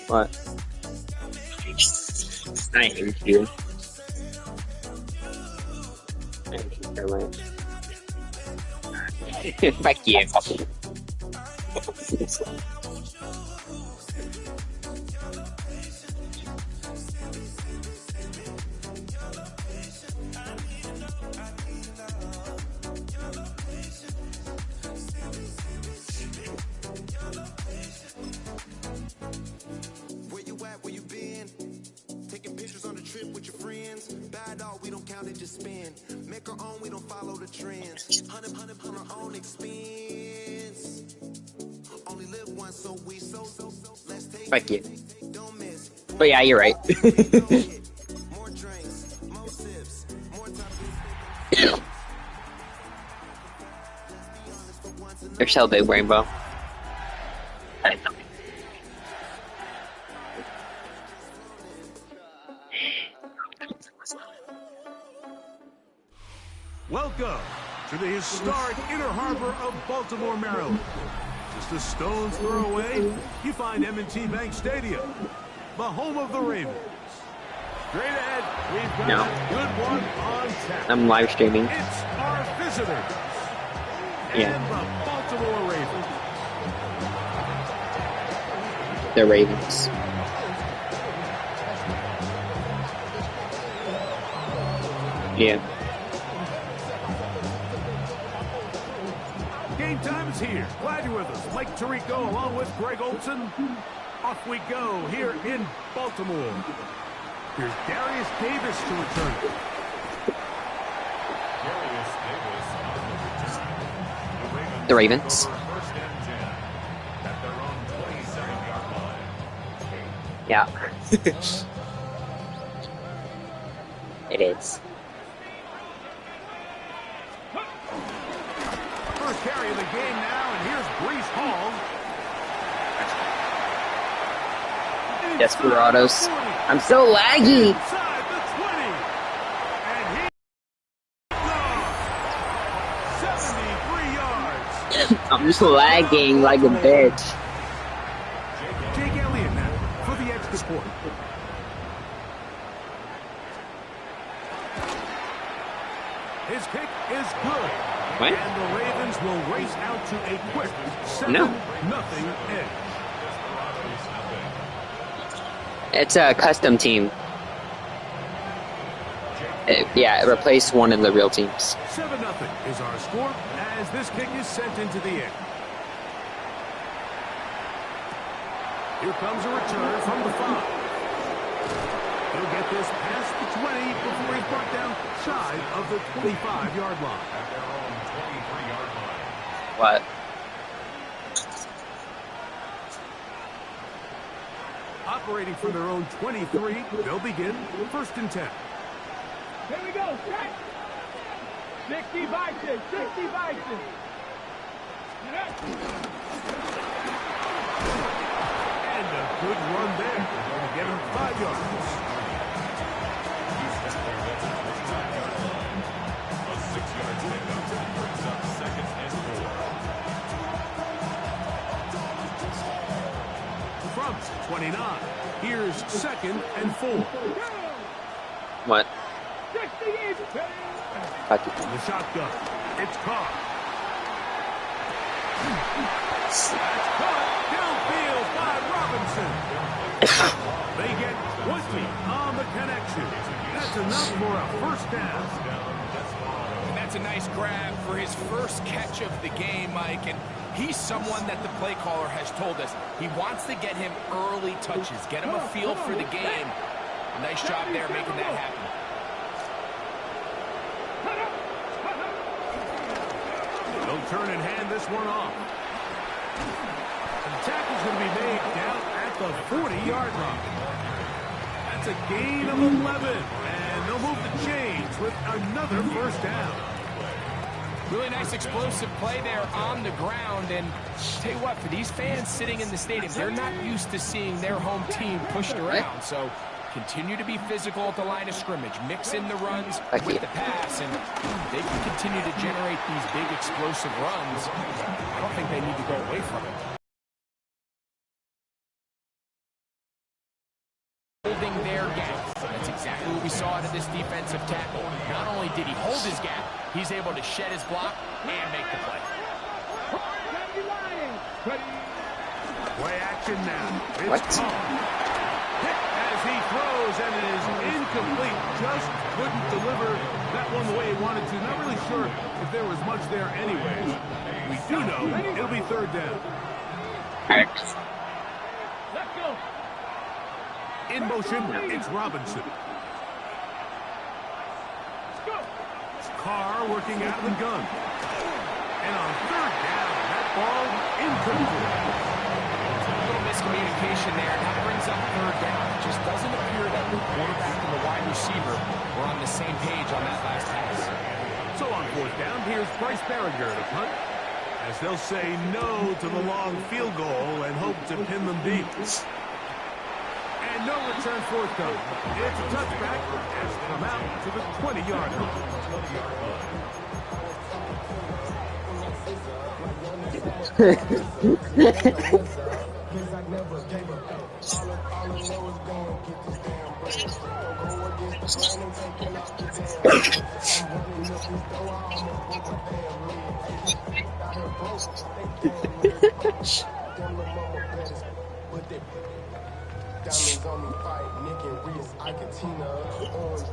What? I hate you. I hate you so much. Fuck you. Where you at? Where you been? Taking pictures on the trip with your friends. Bad dog, we don't count it, just spend. Make our own, we don't follow the trends. Hundred on our own expense. Only live once, so we let's take Fuck you. don't miss. But yeah, you're right. More drinks, more sips, more time. You're so big, Rainbow. I know. Welcome to the historic Inner Harbor of Baltimore, Maryland. Just a stone's throw away, you find M&T Bank Stadium, the home of the Ravens. Straight ahead, we've got No. a good one on tap. I'm live streaming. It's our visitors Yeah. and the Baltimore Ravens. The Ravens. Yeah. Game time is here. Glad you're with us. Mike Tirico along with Greg Olson. Off we go here in Baltimore. Here's Darius Davis to return. The Ravens. Yeah. It is. First carry of the game now, and here's Breece Hall. Desperados. I'm so laggy. Inside the 20. And he goes 73 yards. I'm just lagging like a bitch. Jake Elliott now for the extra point. His kick is good. What? And the Ravens will race out to a quick 7-0 edge. It's a custom team. Yeah, it replaced one of the real teams. 7-0 is our score as this kick is sent into the air. Here comes a return from the 5. He'll get this past the 20 before he's brought down shy of the 25-yard line. What? Operating from their own 23, they'll begin 1st and 10. Here we go, set. 60 Bison, 60 Bison. And a good run there. To get him 5 yards. From 29, here's 2nd and 4. What? 68. Fuck you. The shotgun. It's caught. That's caught downfield by Robinson. They get 20 on the connection. That's enough for a 1st down. And that's a nice grab for his first catch of the game, Mike. And he's someone that the play caller has told us he wants to get him early touches, get him a feel for the game. Nice job there making that happen. They'll turn and hand this one off. The tackle's going to be made down at the 40-yard line. That's a gain of 11. And they'll move the chains with another 1st down. Really nice explosive play there on the ground. And tell you what, for these fans sitting in the stadium, they're not used to seeing their home team pushed around. So Continue to be physical at the line of scrimmage. Mix in the runs with the pass, and they can continue to generate these big explosive runs. I don't think they need to go away from it. Holding their gap. That's exactly what we saw out of this defensive tackle. Not only did he hold his gap, he's able to shed his block and make the play. Play action now. It's as he throws, and it is incomplete. Just couldn't deliver that one the way he wanted to. Not really sure if there was much there anyways. We do know it'll be third down. Let's go. In motion, it's Robinson. Carr working out of the gun. And on third down, that ball incomplete. A little miscommunication there. That brings up third down. It just doesn't appear that the quarterback and the wide receiver were on the same page on that last pass. So on fourth down, here's Bryce Barringer to punt, as they'll say no to the long field goal and hope to pin them deep. And no return forthcoming. It's a touchback as they come out to the 20-yard line. Diamonds on me fight, Nick and Reese, Iketina, orange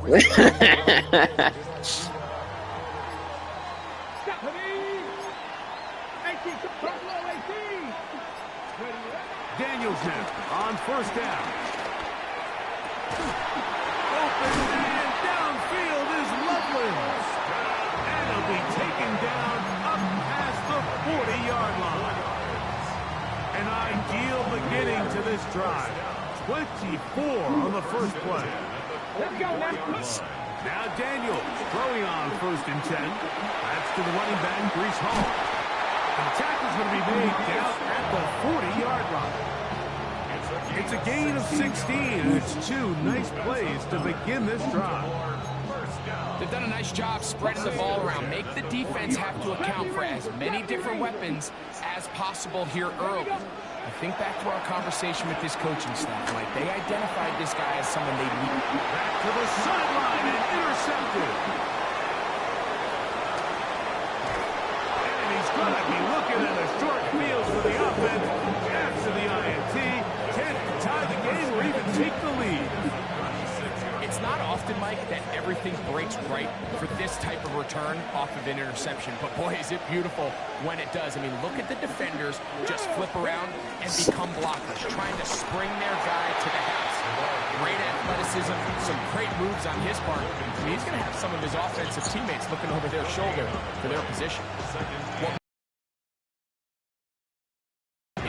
Daniels now on first down. Open man downfield is Loveland. And he'll be taken down up past the 40-yard line. An ideal beginning to this drive. 24 on the first play. Let's go now. Now Daniels throwing on first and 10. That's to the running back, Breece Hall. And the tackle's going to be made down at the 40-yard line. It's a gain of 16, and it's two nice plays to begin this drive. They've done a nice job spreading the ball around. Make the defense have to account for as many different weapons as possible here early. I think back to our conversation with this coaching staff, Mike. They identified this guy as someone they need. Back to the sideline and intercepted. And he's going to be looking at a short field for the offense after the INT. Can't tie the game or even take the lead. It's not often, Mike, that everything breaks right for this type of return off of an interception. But, boy, is it beautiful when it does. I mean, look at the defenders just flip around and become blockers, trying to spring their guy to the house. Great athleticism, some great moves on his part. I mean, he's going to have some of his offensive teammates looking over their shoulder for their position. What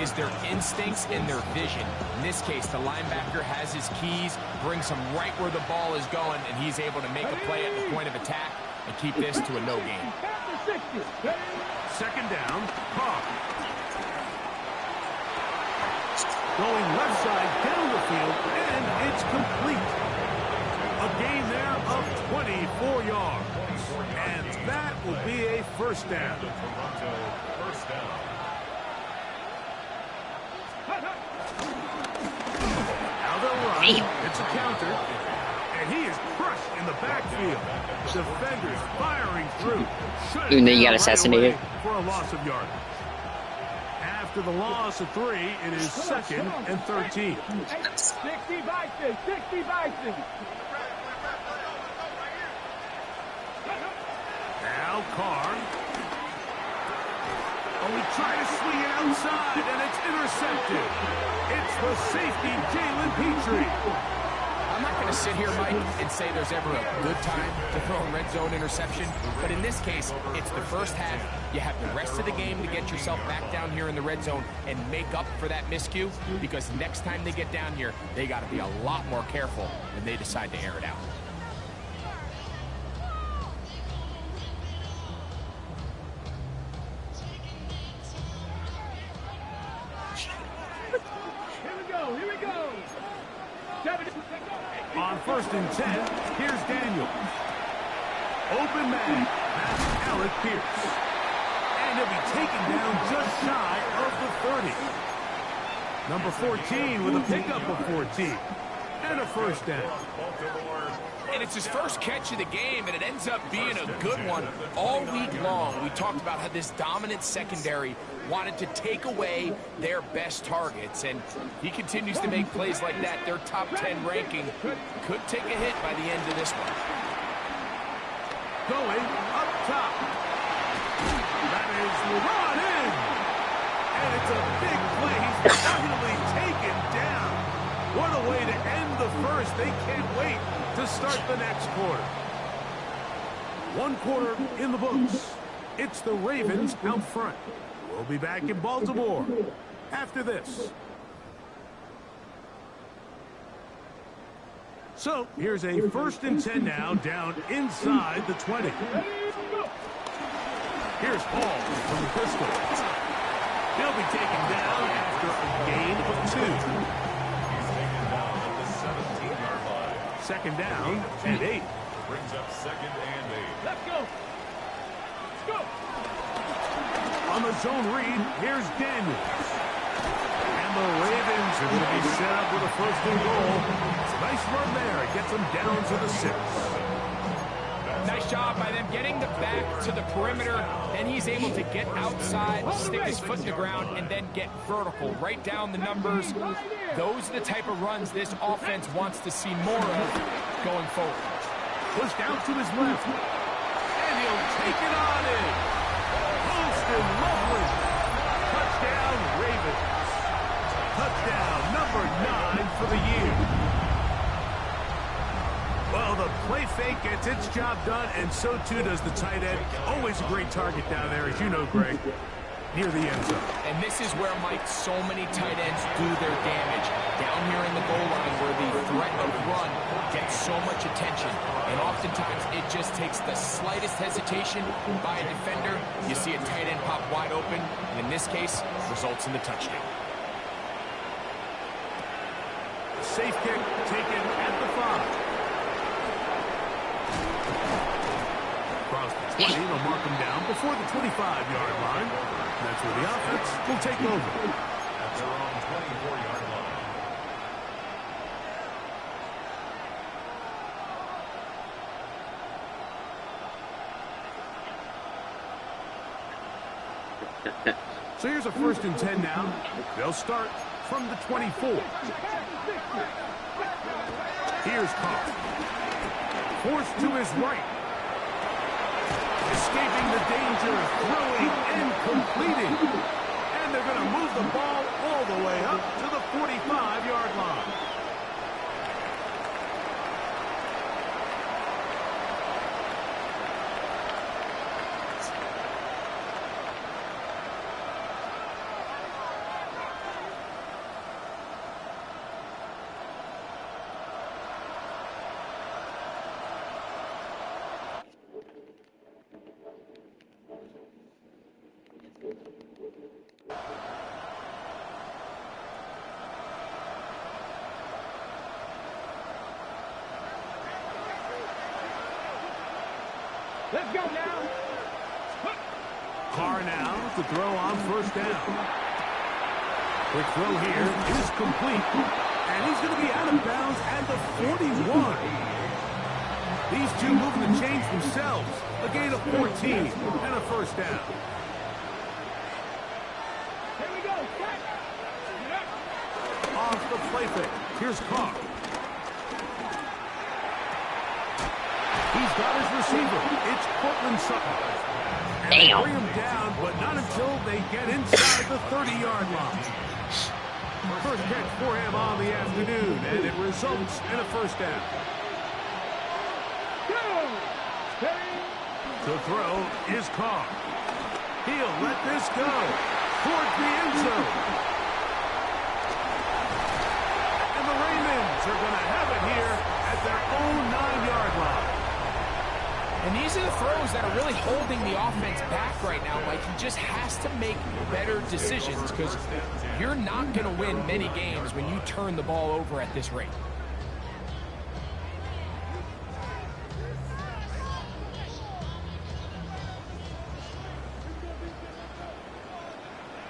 is their instincts and their vision. In this case, the linebacker has his keys, brings him right where the ball is going, and he's able to make a play at the point of attack and keep this to a no gain. Second down, Carr. Going left side down the field, and it's complete. A gain there of 24 yards. And that will be a first down. Now they'll run. It's a counter. And he is crushed in the backfield. Defenders firing through. Even though you got assassinated. For a loss of yardage. After the loss of 3, it is second and 13. 60 Bison, 60 Bison. Now Carr. Oh, he tried to swing it outside, and it's intercepted. It's the safety, Jalen Petrie. I'm not going to sit here, Mike, and say there's ever a good time to throw a red zone interception, but in this case, it's the first half. You have the rest of the game to get yourself back down here in the red zone and make up for that miscue, because next time they get down here, they got to be a lot more careful when they decide to air it out. Here we go. 7. On 1st and 10, here's Daniels. Open man, that's Alec Pierce. And he'll be taken down just shy of the 30. Number 14 with a pickup of 14. And a first down. And it's his first catch of the game, and it ends up being a good one. All week long, we talked about how this dominant secondary wanted to take away their best targets, and he continues to make plays like that. Their top 10 ranking could take a hit by the end of this one. Going up top. That is brought in. And it's a big play. He's finally taken down. What a way to end the first. They can't wait to start the next quarter. 1 quarter in the books. It's the Ravens out front. We'll be back in Baltimore after this. So here's a 1st and 10 now, down inside the 20. Here's Hall from the pistol. He'll be taken down after a gain of 2. Second down and 8. Brings up 2nd and 8. Let's go. Let's go. On the zone read, here's Daniels. And the Ravens are going to be set up with a 1st and goal. It's a nice run there. It gets them down to the 6. Nice job by them getting the back to the perimeter, and he's able to get outside, stick his foot in the ground, and then get vertical. Right down the numbers. Those are the type of runs this offense wants to see more of going forward. Pushed out to his left. And he'll take it on in. Post and lovely. Touchdown, Ravens. Touchdown number 9 for the year. Well, the play fake gets its job done, and so too does the tight end. Always a great target down there, as you know, Greg, near the end zone. And this is where, Mike, so many tight ends do their damage. Down here in the goal line where the threat of run gets so much attention. And oftentimes it just takes the slightest hesitation by a defender. You see a tight end pop wide open, and in this case, results in the touchdown. Safe kick taken at the 5. Across the 20, they'll mark him down before the 25-yard line. That's where the offense will take over. At their own 24-yard line. So here's a 1st and 10 now. They'll start from the 24. Here's Carr. Forced to his right. Escaping the danger, throwing and completing. And they're going to move the ball all the way up to the 45-yard line. Let's go now. Carr now to throw on 1st down. Quick throw here is complete. And he's going to be out of bounds at the 41. These two moving the chains themselves. A gain of 14 and a 1st down. Here we go. Off the play fake. Here's Carr. He's got his receiver. It's Cortland Sutton. And they bring him down, but not until they get inside the 30-yard line. First catch for him on the afternoon, and it results in a 1st down. To throw is Carr. He'll let this go towards the end zone. And the Ravens are going to have it here at their own 9-yard line. And these are the throws that are really holding the offense back right now. Like, he just has to make better decisions because you're not going to win many games when you turn the ball over at this rate.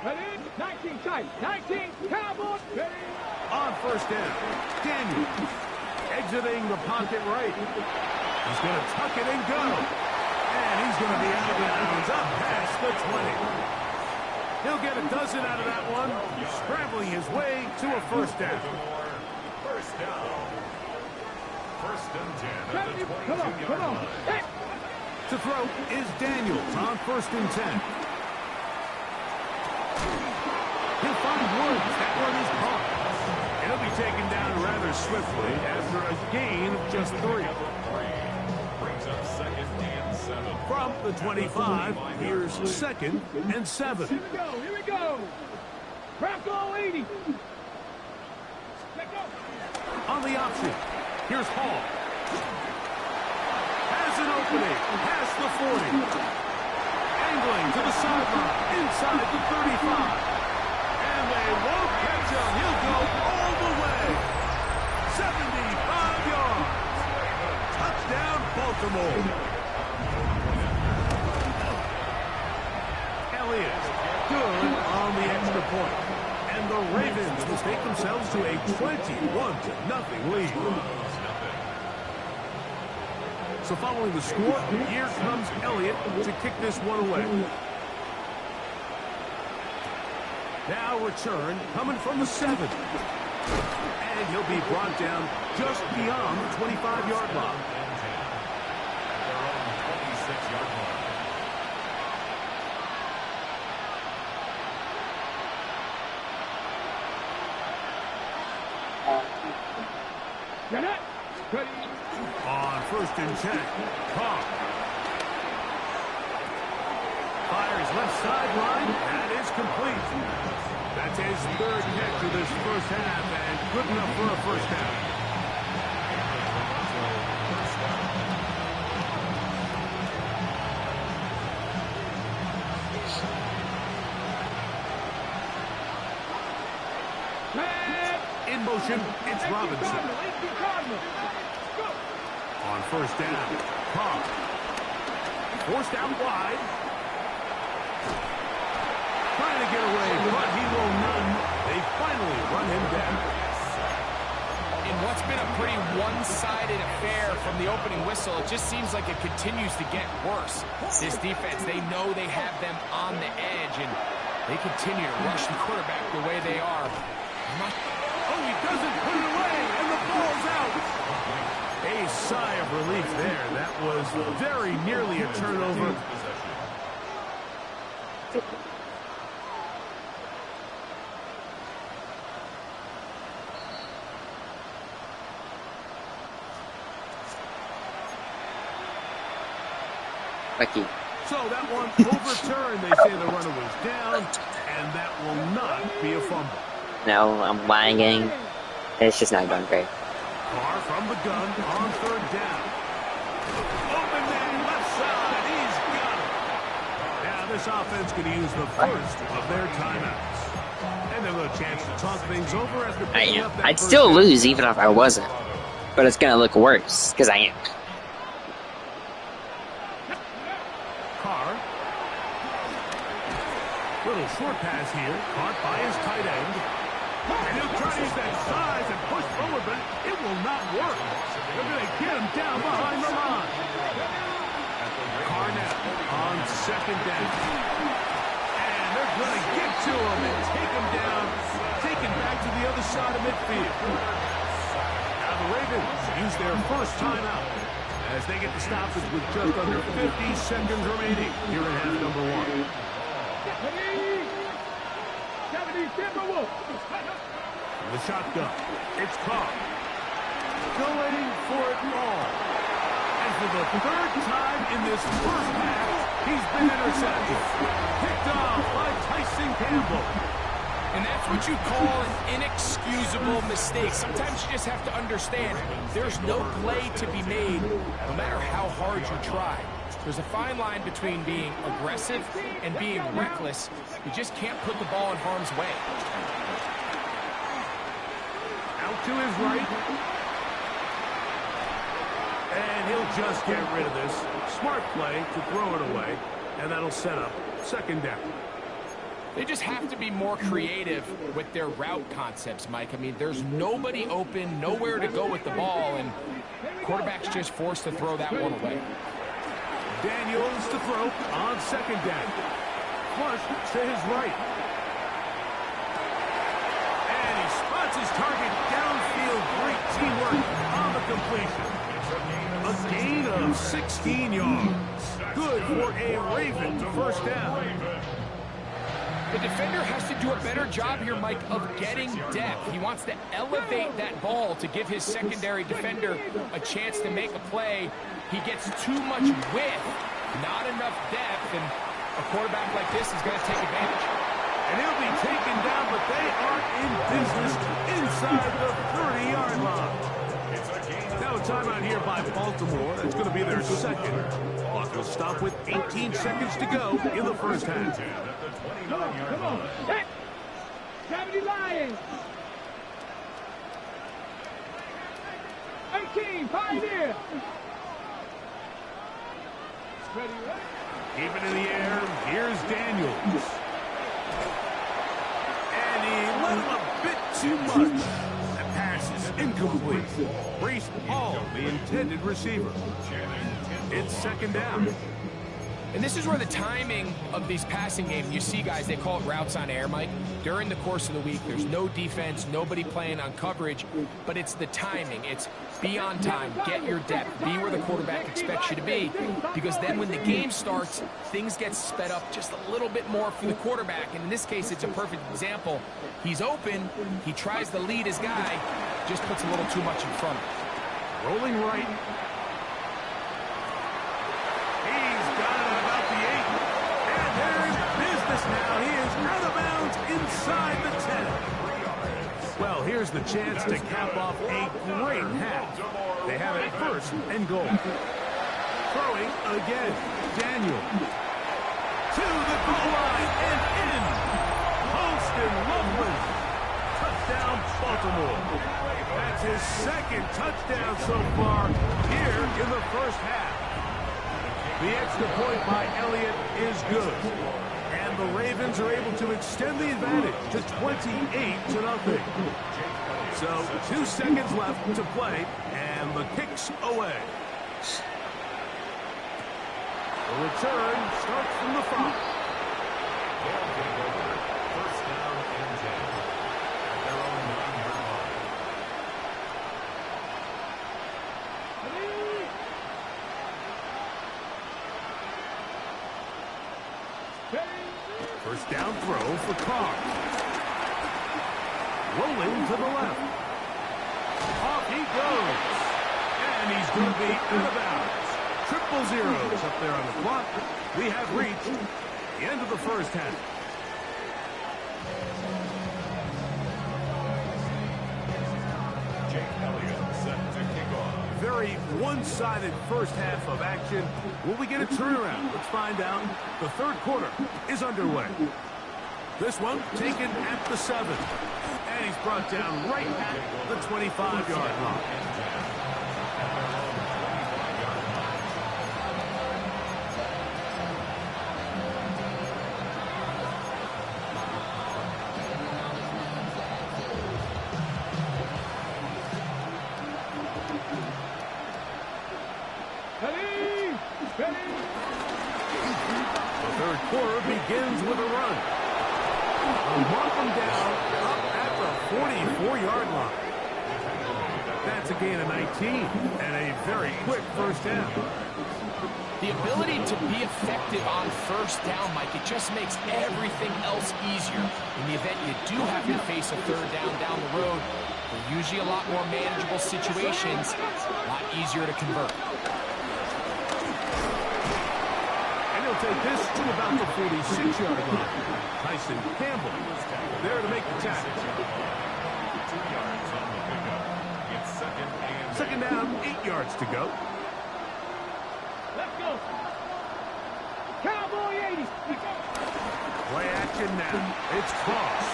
Ready? 19 tight. 19. Cowboys. Ready? On first down, Daniel exiting the pocket right. He's going to tuck it and go. And he's going to be out of bounds up past the 20. He'll get a dozen out of that one, scrambling his way to a first down. First down. First and 10 at the 22-yard Come on. line. To throw is Daniels on first and 10. He'll find Woods. That one is caught. It'll be taken down rather swiftly after a gain of just 3. Brings up second and 7. From the 25, here's second and 7. Here we go. Crack all 80. Let go. On the option, here's Hall. Has an opening, past the 40. Angling to the sideline, inside the 35. And they won't catch him. He'll go all the way. 75 yards. Touchdown, Baltimore. Elliott, good on the extra point. And the Ravens will take themselves to a 21-0 lead. So following the score, here comes Elliott to kick this one away. Now return coming from the 7. And he'll be brought down just beyond the 25-yard line. Their own 26-yard line. Get it. Ready. On first and 10, Carr. Fires left sideline. That is complete. That's his third catch of this first half, and good enough for a first down. In motion, it's Robinson. On first down, Carr. Forced out wide. Trying to get away, but he will not. They finally run him down. In what's been a pretty one-sided affair from the opening whistle, it just seems like it continues to get worse. This defense, they know they have them on the edge, and they continue to rush the quarterback the way they are. Oh, he doesn't put it away, and the ball's out. A sigh of relief there. That was very nearly a turnover. Becky. So that one overturned. They say the runner was down, and that will not be a fumble. No, I'm lagging. It's just not going great. Carr from the gun on third down. Open man left side. He's got it. Now this offense going to use the first of their timeouts. And they'll have a chance to talk things over after picking up that I'd first still down. lose even if I wasn't. But it's going to look worse, because I am. Carr. Little short pass here. Caught by his tight end. And he'll try to use that size and push forward, but it will not work. They're going to get him down behind the line. Carr now on second down. And they're going to get to him and take him down, take him back to the other side of midfield. Now the Ravens use their first timeout as they get the stoppage with just under 50 seconds remaining here in half number 1. 70 Timberwolves. The shotgun. It's Carr. Going for it all. And for the third time in this first half, he's been intercepted. Picked off by Tyson Campbell. And that's what you call an inexcusable mistake. Sometimes you just have to understand there's no play to be made, no matter how hard you try. There's a fine line between being aggressive and being reckless. You just can't put the ball in harm's way. Out to his right. And he'll just get rid of this. Smart play to throw it away. And that'll set up second down. They just have to be more creative with their route concepts, Mike. I mean, there's nobody open, nowhere to go with the ball, and quarterback's just forced to throw that one away. Daniels to throw on second down. Flush to his right. And he spots his target downfield. Great teamwork on the completion. A gain of 16 yards. Good for a Raven to first down. The defender has to do a better job here, Mike, of getting depth. He wants to elevate that ball to give his secondary defender a chance to make a play. He gets too much width, not enough depth, and a quarterback like this is going to take advantage. And he'll be taken down, but they are in business inside the 30-yard line. Now a timeout here by Baltimore. That's going to be their second. Clock will stop with 18 seconds to go in the first half. Come on. Hit. 70 Lions. 18, Pioneer. Ready, ready. Keep it in the air. Here's Daniels. And he let him a bit too much. That pass is incomplete. Brees Hall, the intended receiver. It's second down. And this is where the timing of these passing games, you see guys, they call it routes on air, Mike. During the course of the week, there's no defense, nobody playing on coverage, but it's the timing. It's be on time, get your depth, be where the quarterback expects you to be, because then when the game starts, things get sped up just a little bit more for the quarterback. And in this case, it's a perfect example. He's open, he tries to lead his guy, just puts a little too much in front. Rolling right. Now he is out of bounds inside the 10. Well, here's the chance to cap off a great half. They have it first and goal. Throwing again. Daniel. To the goal line and in. Holston Loveland. Touchdown, Baltimore. That's his second touchdown so far here in the first half. The extra point by Elliott is good. And the Ravens are able to extend the advantage to 28-0. So 2 seconds left to play, and the kick's away. The return starts from the 5. First down and 10. At their own 9-yard line. First down throw for Carr. Rolling to the left. Off he goes. And he's going to be out of bounds. 0-0 up there on the clock. We have reached the end of the first half. Jake Elliott set to kick off. Very one-sided first half of action. Will we get a turnaround? Let's find out. The third quarter is underway. This one taken at the 7. And he's brought down right at the 25-yard line. The third quarter begins with a run. Mark him down up at the 44-yard line. That's a gain of 19 and a very quick first down. The ability to be effective on first down, Mike, it just makes everything else easier. In the event you do have to face a third down the road, they're usually a lot more manageable situations, a lot easier to convert. He'll take this to about the 46-yard line. Tyson Campbell there to make the tackle. 2 yards on the pickup. It's second down, 8 yards to go. Let's go. Cowboy 80. Play action now. It's Cross.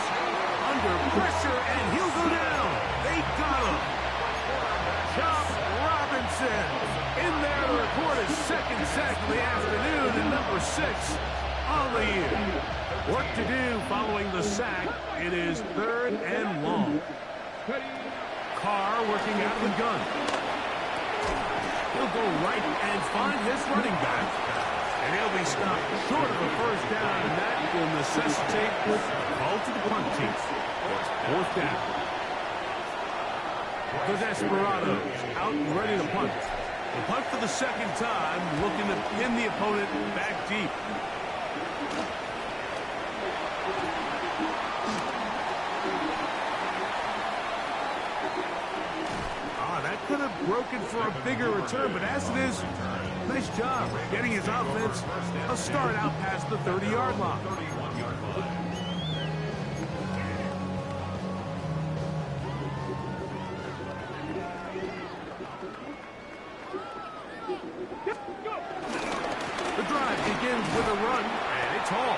Under pressure, and he'll go down. They got him. Chop Robinson in there to record his second sack of the afternoon, and number 6 on the year. Work to do following the sack. It is 3rd and long. Carr working out of the gun. He'll go right and find his running back. And he'll be stopped short of a first down, and that will necessitate a call to the punt team. It's 4th down. The Desperados out and ready to punt. The punt for the 2nd time, looking to pin the opponent back deep. That could have broken for a bigger return, but as it is, nice job getting his offense a start out past the 30-yard line. The drive begins with a run, and it's Hall.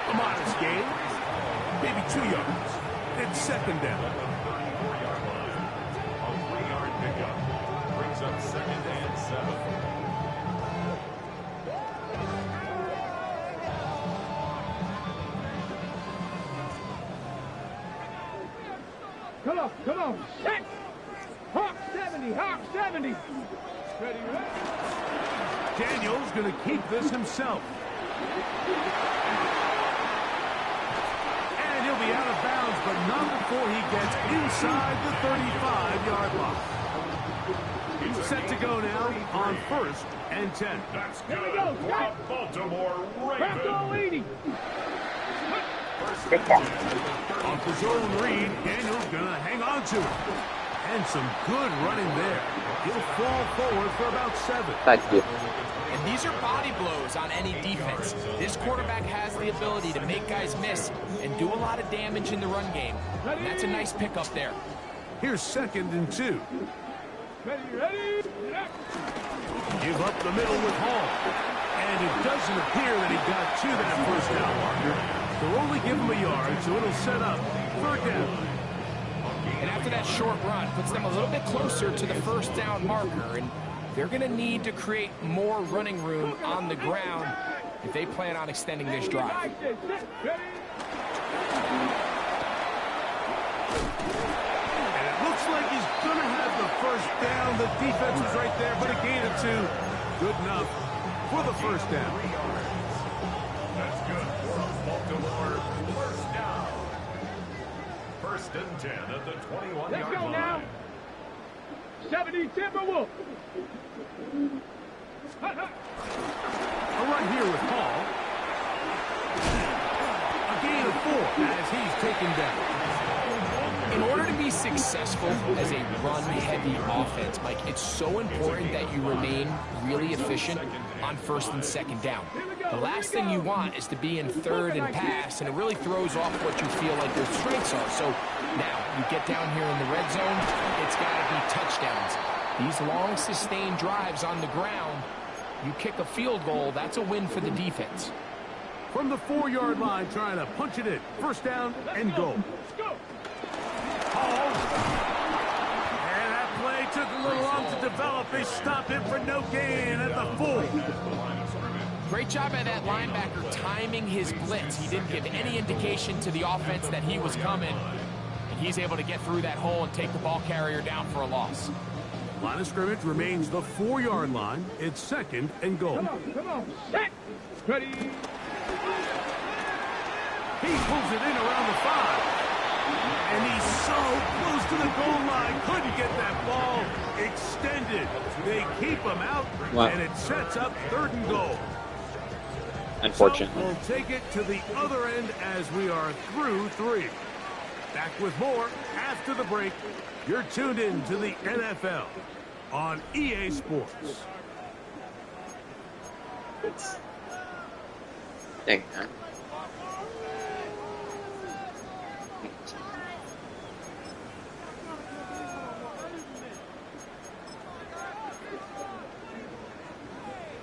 A modest gain, maybe 2 yards. It's 2nd down. Brings up 2nd and 7. Come on, set! Hawk 70, Hawk 70! Ready, ready? Daniel's going to keep this himself. And he'll be out of bounds, but not before he gets inside the 35-yard line. Set to go now on 1st and 10. That's Here we good go, for set! the Baltimore Back Ravens. on leading! Off his own read, Daniel's going to hang on to it. And some good running there. He'll fall forward for about 7. Thank you. And these are body blows on any defense. This quarterback has the ability to make guys miss and do a lot of damage in the run game. And that's a nice pickup there. Here's 2nd and 2. Ready, ready? Give up the middle with Hall. And it doesn't appear that he got to that first down marker. They'll only give him a yard, so it'll set up 3rd down. And after that short run, puts them a little bit closer to the first down marker. And they're going to need to create more running room on the ground if they plan on extending this drive. And it looks like he's going to have the first down. The defense was right there, but a gain of 2. Good enough for the first down. That's good for a Baltimore 1st down. 1st and 10 at the 21-yard line. Let's go now. 70 Timberwolf. A run here with Hall. A gain of 4 as he's taken down. In order to be successful as a run-heavy offense, Mike, it's so important that you remain really efficient on 1st and 2nd down. The last thing you want is to be in 3rd and pass, and it really throws off what you feel like your strengths are. So now you get down here in the red zone, it's got to be touchdowns. These long, sustained drives on the ground, you kick a field goal, that's a win for the defense. From the 4-yard line, trying to punch it in. 1st down and goal. Hall. And that play took a little long to develop. They stop him for no gain at the 4. Great job by that linebacker timing his blitz. He didn't give any indication to the offense that he was coming. And he's able to get through that hole and take the ball carrier down for a loss. Line of scrimmage remains the 4-yard line. It's 2nd and goal. Come on, set! Ready? He pulls it in around the 5. And he's so close to the goal line. Couldn't get that ball extended. They keep him out, Wow. and it sets up 3rd and goal. Unfortunately. So we'll take it to the other end as we are through 3. Back with more after the break. You're tuned in to the NFL on EA Sports. Dang, man.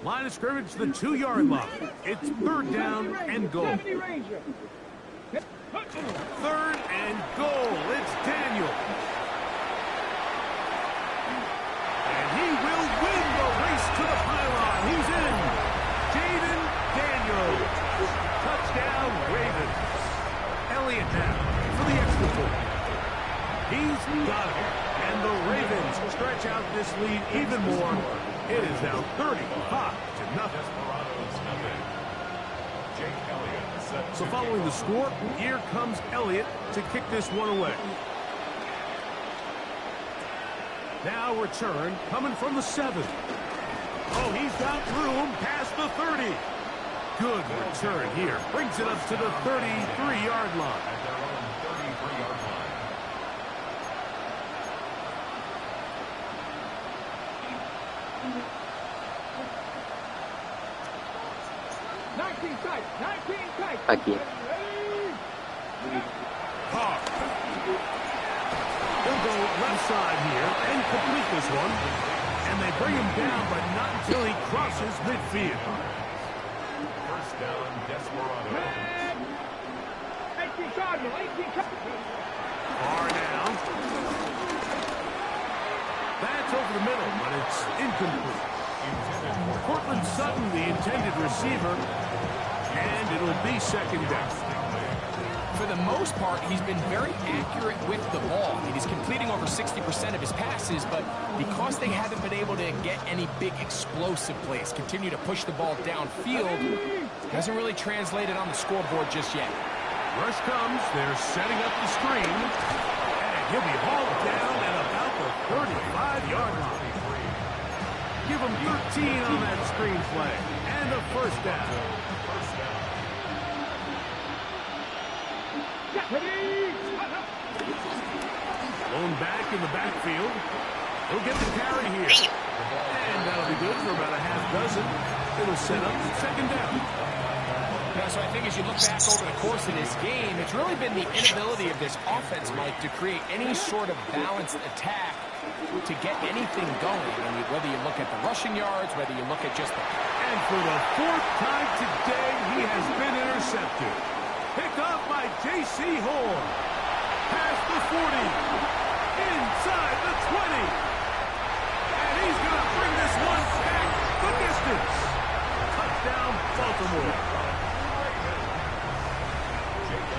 Line of scrimmage, the 2-yard line. It's 3rd down and goal. 70 Ranger. 3rd and goal. It's Daniel. And he will win the race to the pylon. He's in. Jaden Daniels. stretch out this lead even more. It is now 35-0. Desperado's nothing. Jake Elliott set So to following the kick off. score, here comes Elliott to kick this one away. Now return coming from the 7. Oh, he's got room past the 30. Good return here. Brings it up to the 33-yard line. At their own 33-yard line. 19 tight, 19 tight. Aquí. Carr. He'll go left side here and complete this one. And they bring him down, but not until he crosses midfield. First down, Desperado. 18 Cardinal, 18 Cardinal. Carr now. That's over the middle, but it's incomplete. Cortland Sutton, the intended receiver, and it'll be second down. For the most part, he's been very accurate with the ball. I mean, he's completing over 60% of his passes, but because they haven't been able to get any big explosive plays, continue to push the ball downfield, hasn't really translated on the scoreboard just yet. Rush comes. They're setting up the screen. And he'll be hauled down at about the 35-yard line. Give him 13 on that screen play. And a first down. Blown back in the backfield. He'll get the carry here. And that'll be good for about a half dozen. It'll set up second down. Yeah, so I think as you look back over the course of this game, it's really been the inability of this offense, Mike, to create any sort of balanced attack to get anything going. I mean, whether you look at the rushing yards, whether you look at just the... And for the 4th time today, he has been intercepted. Picked off by J.C. Horn. Past the 40. Inside the 20. And he's going to bring this one back the distance. Touchdown, Baltimore.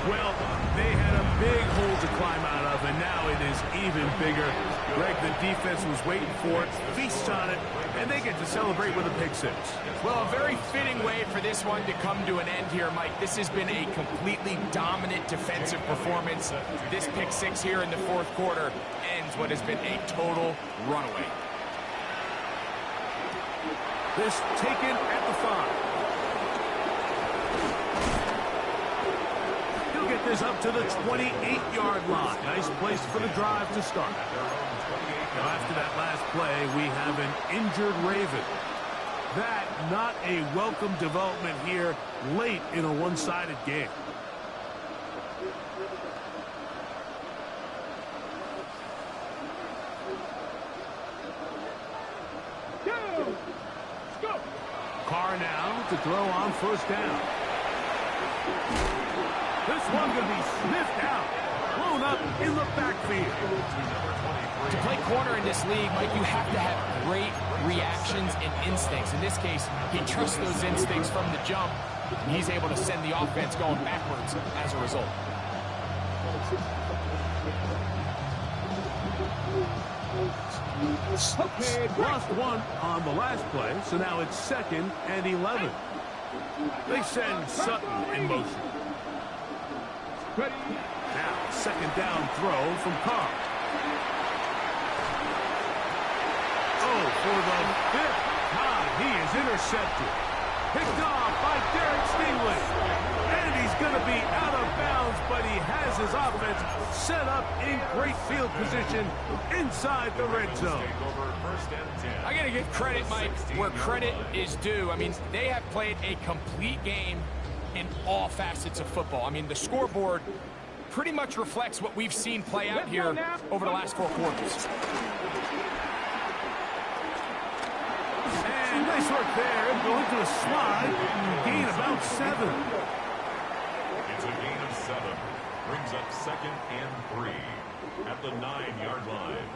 Well, they had a big hole to climb out of, and now it is even bigger. Greg, the defense was waiting for it, feasts on it, and they get to celebrate with a pick six. Well, a very fitting way for this one to come to an end here, Mike. This has been a completely dominant defensive performance. This pick six here in the 4th quarter ends what has been a total runaway. This taken at the 5. He'll get this up to the 28-yard line. Nice place for the drive to start. Now, after that last play, we have an injured Raven. That, not a welcome development here late in a one-sided game. Carr now to throw on first down. This one going to be sniffed out. Blown up in the backfield. To play corner in this league, Mike, you have to have great reactions and instincts. In this case, he trusts those instincts from the jump, and he's able to send the offense going backwards as a result. Okay, lost one on the last play, so now it's 2nd and 11. They send Sutton in motion. Now, 2nd down throw from Carr. Oh, for the 5th time, he is intercepted. Picked off by Derek Stingley. And he's going to be out of bounds, but he has his offense set up in great field position inside the red zone. I got to give credit, Mike, where credit is due. I mean, they have played a complete game in all facets of football. I mean, the scoreboard pretty much reflects what we've seen play out here over the last 4 quarters. And nice work there. Going to a slide. Gain about 7. It's a gain of 7. Brings up 2nd and 3 at the 9-yard line.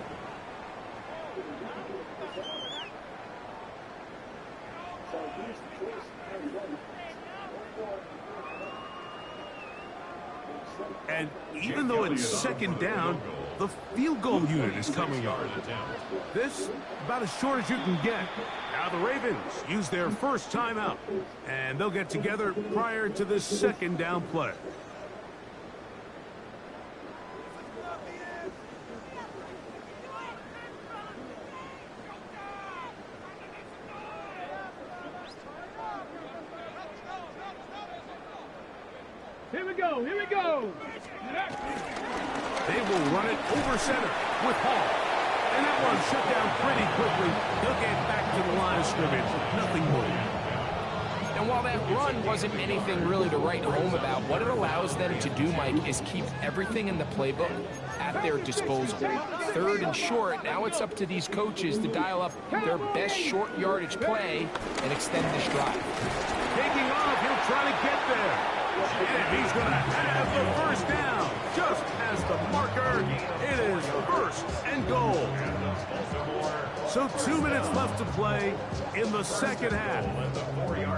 And even though it's second down, the field goal unit is coming on. This, about as short as you can get. Now the Ravens use their first timeout, and they'll get together prior to this second down play. Here we go, here we go. They will run it over center with Hall. And that one shut down pretty quickly. He'll get back to the line of scrimmage. Nothing more. And while that run wasn't anything really to write home about, what it allows them to do, Mike, is keep everything in the playbook at their disposal. Third and short, now it's up to these coaches to dial up their best short yardage play and extend this drive. Taking off, he'll try to get there. And he's going to have the first down. Just as the marker, it is first and goal. So 2 minutes left to play in the second half.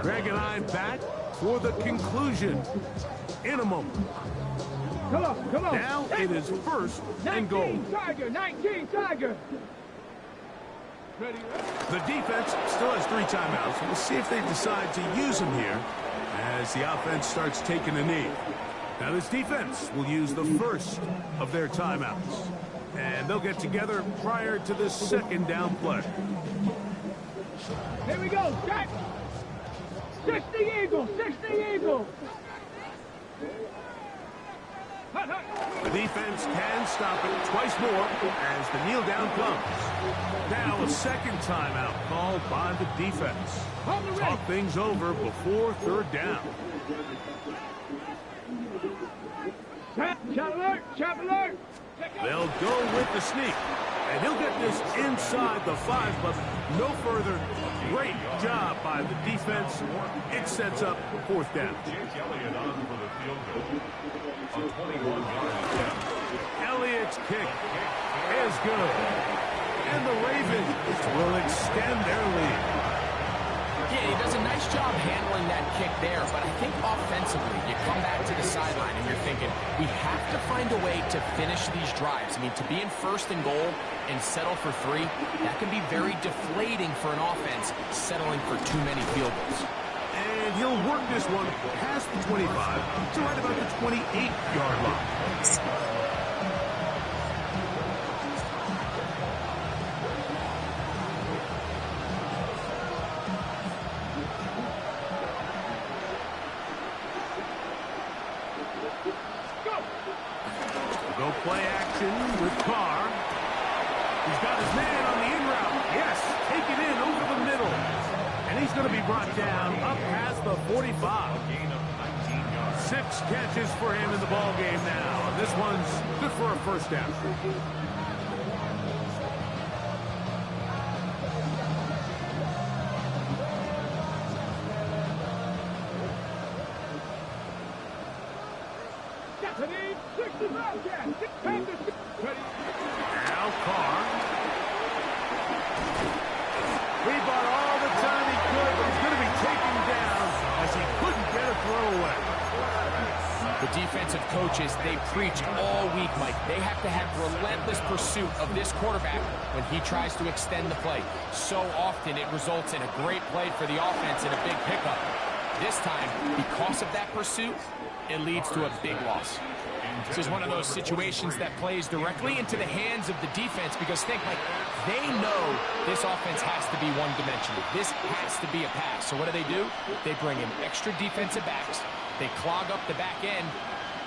Greg and I back for the conclusion in a moment. Come on, come on. Now it is first and goal. 19 Tiger, 19 Tiger. Ready? The defense still has 3 timeouts. We'll see if they decide to use them here as the offense starts taking a knee. Now this defense will use the first of their timeouts, and they'll get together prior to this second down play. Here we go, set. 60 Eagles, 60 Eagles. Hut, hut. The defense can stop it twice more as the kneel down comes. Now a second timeout called by the defense. Talk things over before third down. Chop alert, chop alert. They'll go with the sneak, and he'll get this inside the 5, but no further. Great job by the defense. It sets up fourth down. Elliott's kick is good, and the Ravens will extend their lead. Yeah, he does a nice job handling that kick there, but I think offensively, you come back to the sideline and you're thinking, we have to find a way to finish these drives. I mean, to be in first and goal and settle for 3, that can be very deflating for an offense settling for too many field goals. And he'll work this one past the 25 to right about the 28-yard line. Go play action with Carr. He's got his man on the in route. Yes, take it in over the middle. And he's going to be brought down up past the 45. 6 catches for him in the ball game now. This one's good for a first down. Now Carr. He bought all the time he could, but he's going to be taken down as he couldn't get a throw away. The defensive coaches, they preach all week, Mike. They have to have relentless pursuit of this quarterback when he tries to extend the play. So often it results in a great play for the offense and a big pickup. This time, because of that pursuit, it leads to a big loss. This is one of those situations that plays directly into the hands of the defense because think, like, they know this offense has to be one-dimensional. This has to be a pass. So what do? They bring in extra defensive backs. They clog up the back end.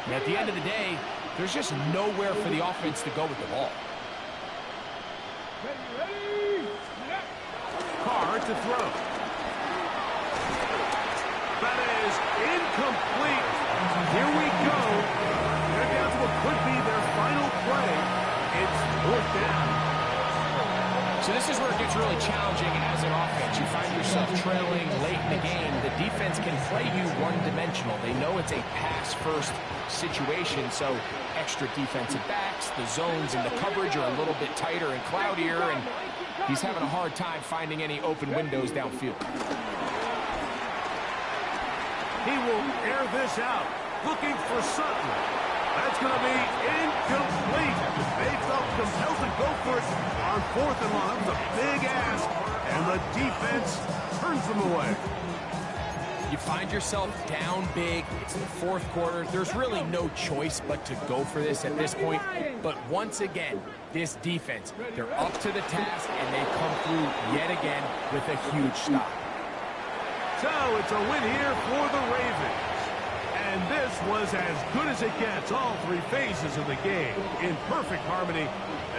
And at the end of the day, there's just nowhere for the offense to go with the ball. Carr to throw. That is incomplete. Here we go. They're down to what could be their final play. It's fourth down. So this is where it gets really challenging as an offense. You find yourself trailing late in the game. The defense can play you one-dimensional. They know it's a pass-first situation, so extra defensive backs, the zones and the coverage are a little bit tighter and cloudier, and he's having a hard time finding any open windows downfield. He will air this out. looking for Sutton. That's going to be incomplete. They felt compelled to go for it on 4th and long. It was a big ask, and the defense turns them away. You find yourself down big. It's the 4th quarter. There's really no choice but to go for this at this point. But once again, this defense, they're up to the task, and they come through yet again with a huge stop. So it's a win here for the Ravens. And this was as good as it gets, all 3 phases of the game, in perfect harmony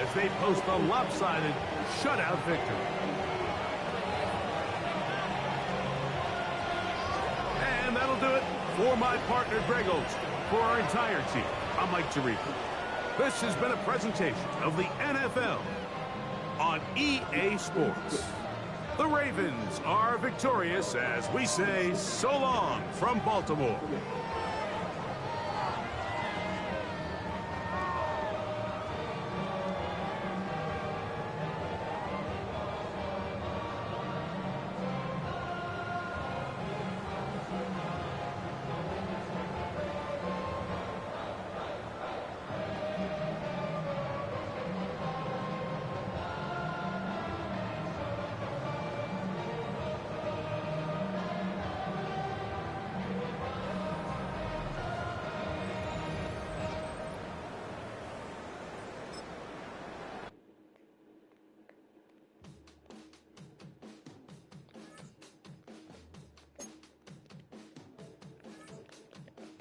as they post a lopsided shutout victory. And that'll do it for my partner, Greg Olson. For our entire team, I'm Mike Tirico. This has been a presentation of the NFL on EA Sports. The Ravens are victorious as we say so long from Baltimore.